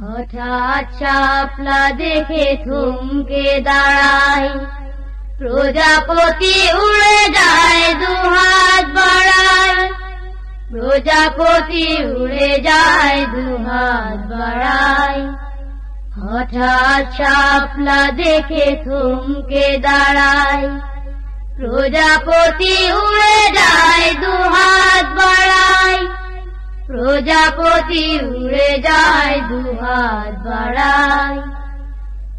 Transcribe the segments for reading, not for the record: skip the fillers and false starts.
হঠাৎ শাপলা দেখে থমকে দাঁড়ায়, প্রজাপতি উড়ে যায় দুহাত বাড়ায়, প্রজাপতি উড়ে যায় দুহাত বাড়ায়। হঠাৎ শাপলা দেখে থমকে দাঁড়ায়, প্রজাপতি উড়ে যায় দুহাত বাড়ায়, প্রজাপতি উড়ে যায় দুহাত বাড়ায়।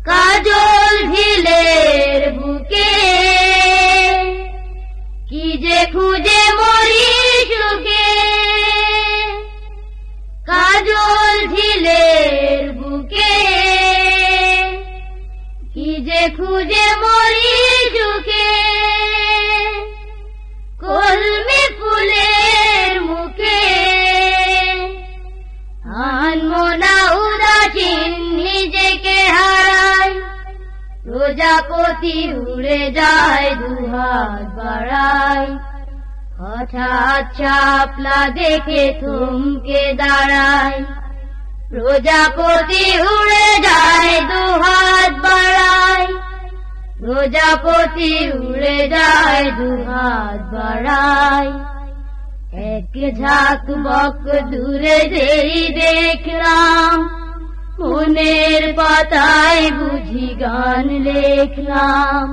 কাজল ঝিলের বুকে কি যে খুঁজে মরি সুখে, কাজল ঝিলের বুকে কি যে খুঁজে মরি সুখে। কলমি ফুলের মুখে আনমনা উদাসীন নিজেকে হারায়, প্রজাপতি উড়ে যায় দুহাত বাড়ায়। হঠাৎ শাপলা দেখে থমকে দাঁড়ায়, প্রজাপতি উড়ে যায় দুহাত বাড়ায়, প্রজাপতি উড়ে যায় দুহাত বাড়ায়। এক ঝাঁক বক দূরে যেই দেখলাম, মনের পাতায় বুঝি গান লেখলাম।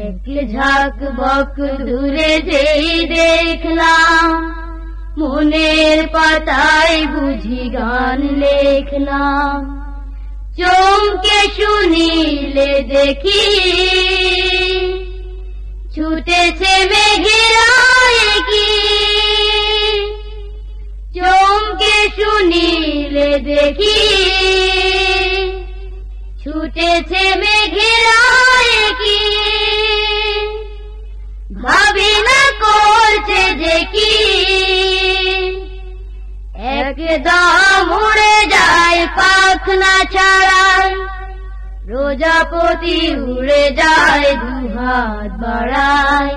এক ঝাঁক বক দূরে যেই দেখলাম, মনের পাতায় বুঝি গান লেখলাম। চমকে শুনিলে দেখি ছুটেছে মেঘেরা কি, চমকে শুনিলে দেখি ছুটেছে মেঘেরা কি। ভাবি না করছে যে কি একদম উড়ে যায় পাখনা ছাড়ায়, প্রজাপতি উড়ে যায় দুহাত বাড়ায়।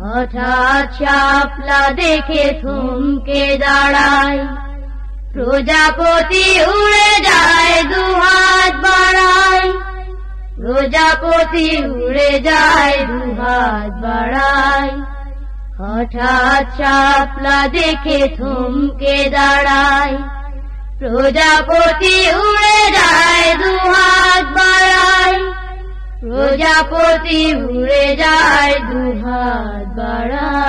হঠাৎ শাপলা দেখে থমকে দাঁড়ায়, প্রজাপতি উড়ে যায় দুহাত বাড়ায়, প্রজাপতি উড়ে যায় দুহাত বাড়ায়। হঠাৎ শাপলা দেখে থমকে দাঁড়ায়, প্রজাপতি উড়ে যায় দুহাত বাড়ায়, প্রজাপতি উড়ে যায় দুহাত বাড়ায়।